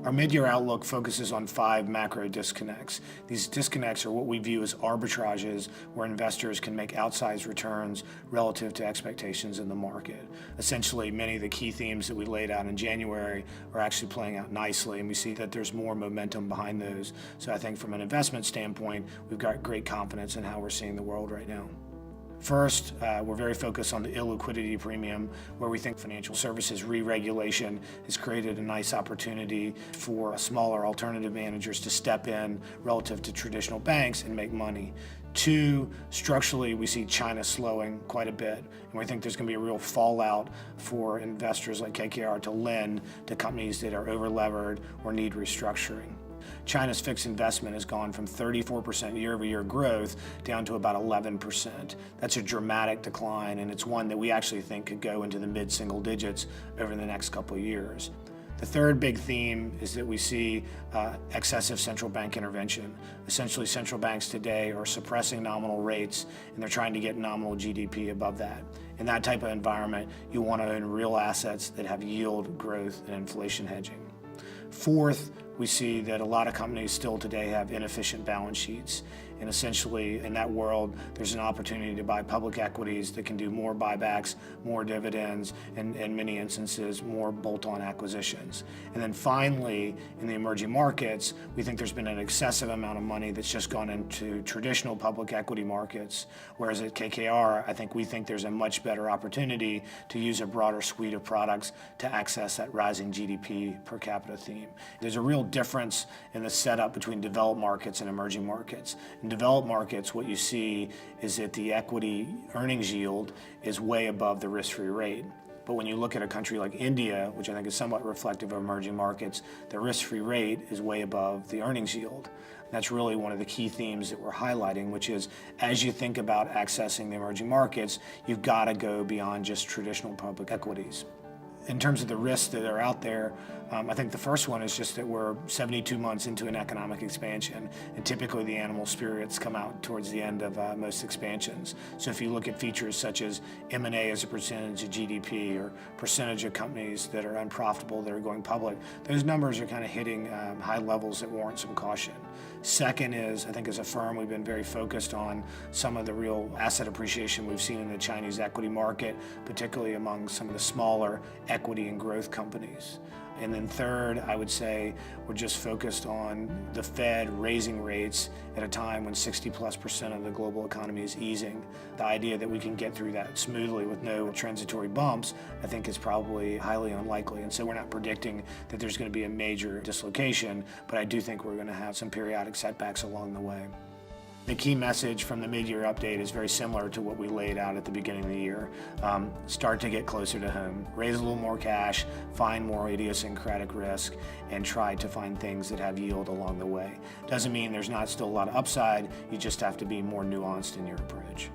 Our mid-year outlook focuses on 5 macro disconnects. These disconnects are what we view as arbitrages where investors can make outsized returns relative to expectations in the market. Essentially, many of the key themes that we laid out in January are actually playing out nicely, and we see that there's more momentum behind those. So I think from an investment standpoint, we've got great confidence in how we're seeing the world right now. First, we're very focused on the illiquidity premium, where we think financial services re-regulation has created a nice opportunity for smaller alternative managers to step in relative to traditional banks and make money. 2, structurally, we see China slowing quite a bit, and we think there's going to be a real fallout for investors like KKR to lend to companies that are over-levered or need restructuring. China's fixed investment has gone from 34% year-over-year growth down to about 11%. That's a dramatic decline, and it's one that we actually think could go into the mid-single digits over the next couple of years. The third big theme is that we see excessive central bank intervention. Essentially, central banks today are suppressing nominal rates, and they're trying to get nominal GDP above that. In that type of environment, you want to own real assets that have yield, growth, and inflation hedging. Fourth, we see that a lot of companies still today have inefficient balance sheets. And essentially, in that world, there's an opportunity to buy public equities that can do more buybacks, more dividends, and in many instances, more bolt-on acquisitions. And then finally, in the emerging markets, we think there's been an excessive amount of money that's just gone into traditional public equity markets, whereas at KKR, we think there's a much better opportunity to use a broader suite of products to access that rising GDP per capita theme. There's a real difference in the setup between developed markets and emerging markets. In developed markets, what you see is that the equity earnings yield is way above the risk-free rate. But when you look at a country like India, which I think is somewhat reflective of emerging markets, the risk-free rate is way above the earnings yield. That's really one of the key themes that we're highlighting, which is as you think about accessing the emerging markets, you've got to go beyond just traditional public equities. In terms of the risks that are out there, I think the first one is just that we're 72 months into an economic expansion, and typically the animal spirits come out towards the end of most expansions. So if you look at features such as M&A as a percentage of GDP or percentage of companies that are unprofitable that are going public, those numbers are kind of hitting high levels that warrant some caution. Second is, I think as a firm, we've been very focused on some of the real asset appreciation we've seen in the Chinese equity market, particularly among some of the smaller equity and growth companies. And then third, I would say we're just focused on the Fed raising rates at a time when 60+% of the global economy is easing. The idea that we can get through that smoothly with no transitory bumps, I think is probably highly unlikely. And so we're not predicting that there's going to be a major dislocation, but I do think we're going to have some periodic setbacks along the way. The key message from the mid-year update is very similar to what we laid out at the beginning of the year. Start to get closer to home, raise a little more cash, find more idiosyncratic risk, and try to find things that have yield along the way. Doesn't mean there's not still a lot of upside, you just have to be more nuanced in your approach.